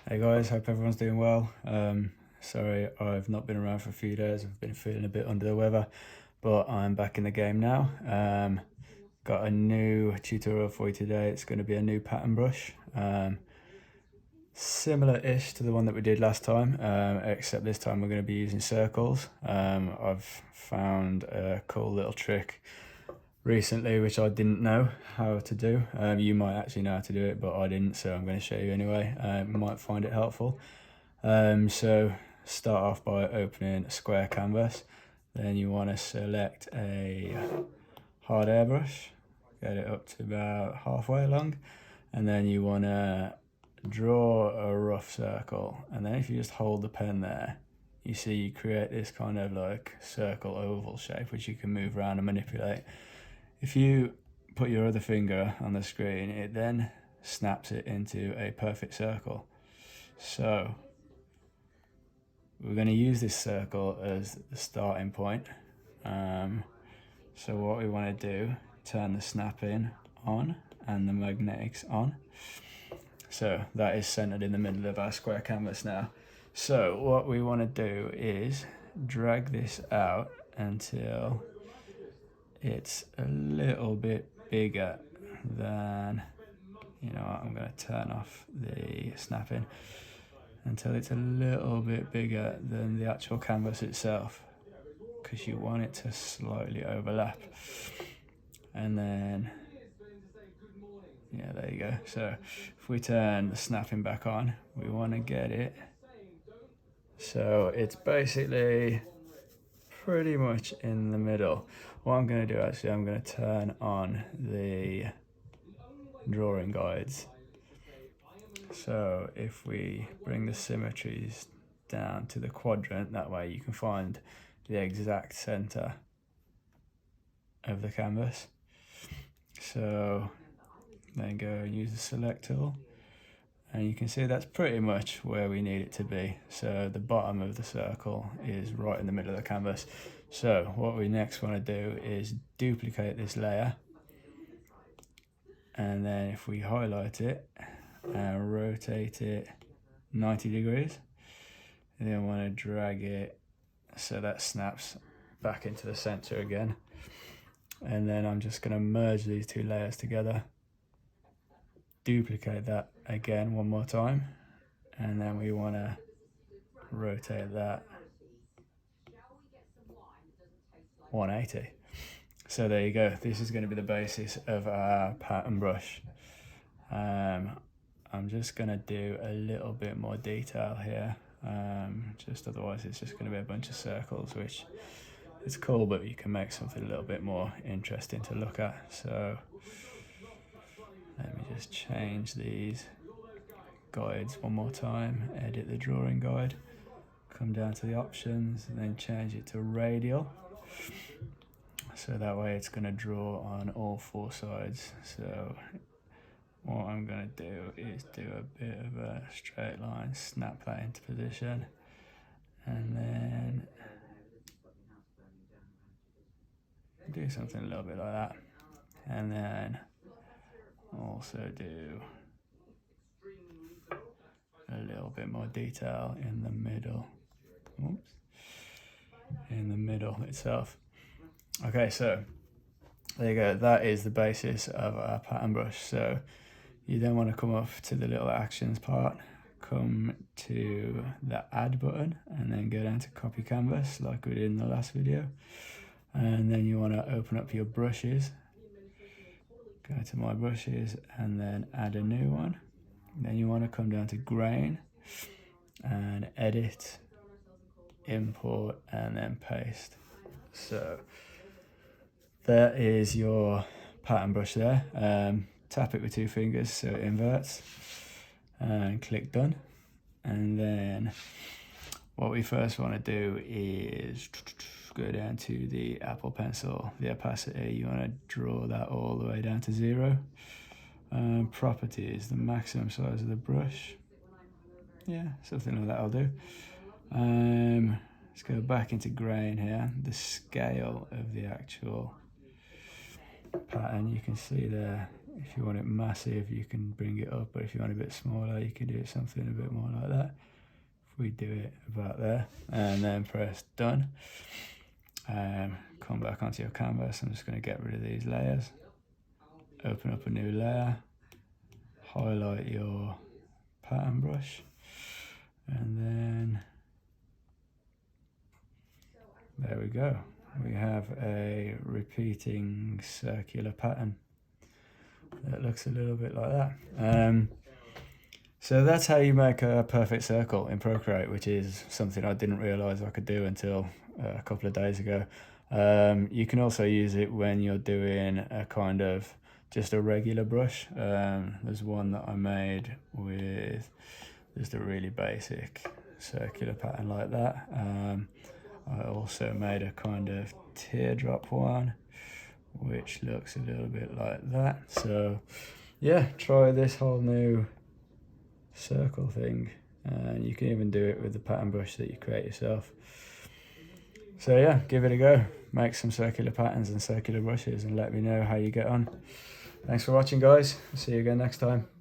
Hey guys, hope everyone's doing well. Sorry I've not been around for a few days. I've been feeling a bit under the weather, but I'm back in the game now. Got a new tutorial for you today. It's going to be a new pattern brush. Similar-ish to the one that we did last time, except this time we're going to be using circles. I've found a cool little trick recently which I didn't know how to do. You might actually know how to do it, but I didn't, so I'm going to show you anyway. You might find it helpful. So start off by opening a square canvas, then you want to select a hard airbrush, get it up to about halfway along, and then you want to draw a rough circle, and then if you just hold the pen there, you see you create this kind of like circle oval shape which you can move around and manipulate. If you put your other finger on the screen, it then snaps it into a perfect circle. So we're going to use this circle as the starting point. So what we want to do, turn the snapping on and the magnetics on. So that is centered in the middle of our square canvas now. So what we want to do is drag this out until it's a little bit bigger than, I'm going to turn off the snapping until it's a little bit bigger than the actual canvas itself, because you want it to slightly overlap. And then, yeah, there you go. So if we turn the snapping back on, we want to get it so it's basically pretty much in the middle. What I'm going to do, actually, I'm going to turn on the drawing guides. So if we bring the symmetries down to the quadrant, that way you can find the exact center of the canvas. So then go and use the select tool, and you can see that's pretty much where we need it to be. So the bottom of the circle is right in the middle of the canvas. So what we next want to do is duplicate this layer, and then if we highlight it and rotate it 90 degrees, and then want to drag it so that snaps back into the center again. And then I'm just going to merge these two layers together, duplicate that again one more time, and then we want to rotate that 180. So there you go. This is going to be the basis of our pattern brush. I'm just going to do a little bit more detail here, just otherwise it's just going to be a bunch of circles, which is cool, but you can make something a little bit more interesting to look at. So let me just change these guides one more time, edit the drawing guide, come down to the options, and then change it to radial. So that way it's going to draw on all four sides. So what I'm going to do is do a bit of a straight line, snap that into position, and then do something a little bit like that, and then also do a little bit more detail in the middle. Oops. In the middle itself. Okay, so there you go. That is the basis of our pattern brush. So you then want to come up to the little actions part, come to the add button, and then go down to copy canvas like we did in the last video. And then you want to open up your brushes, go to my brushes, and then add a new one. Then you want to come down to grain and edit, import, and then paste. So that is your pattern brush there. Tap it with two fingers so it inverts, and click done. And then what we first want to do is go down to the Apple Pencil, the opacity. You want to draw that all the way down to 0. Properties, the maximum size of the brush. Yeah, something like that I'll do. Let's go back into grain here. The scale of the actual pattern, you can see there, If you want it massive, you can bring it up, but if you want it a bit smaller, you can do it something a bit more like that. If we do it about there, and then press done, come back onto your canvas. I'm just going to get rid of these layers, open up a new layer, highlight your pattern brush, and then there we go. We have a repeating circular pattern that looks a little bit like that. So that's how you make a perfect circle in Procreate, which is something I didn't realize I could do until a couple of days ago. You can also use it when you're doing a kind of just a regular brush. There's one that I made with just a really basic circular pattern like that. I also made a kind of teardrop one, which looks a little bit like that. So yeah, try this whole new circle thing, and you can even do it with the pattern brush that you create yourself. So yeah, give it a go. Make some circular patterns and circular brushes and let me know how you get on. Thanks for watching, guys. See you again next time.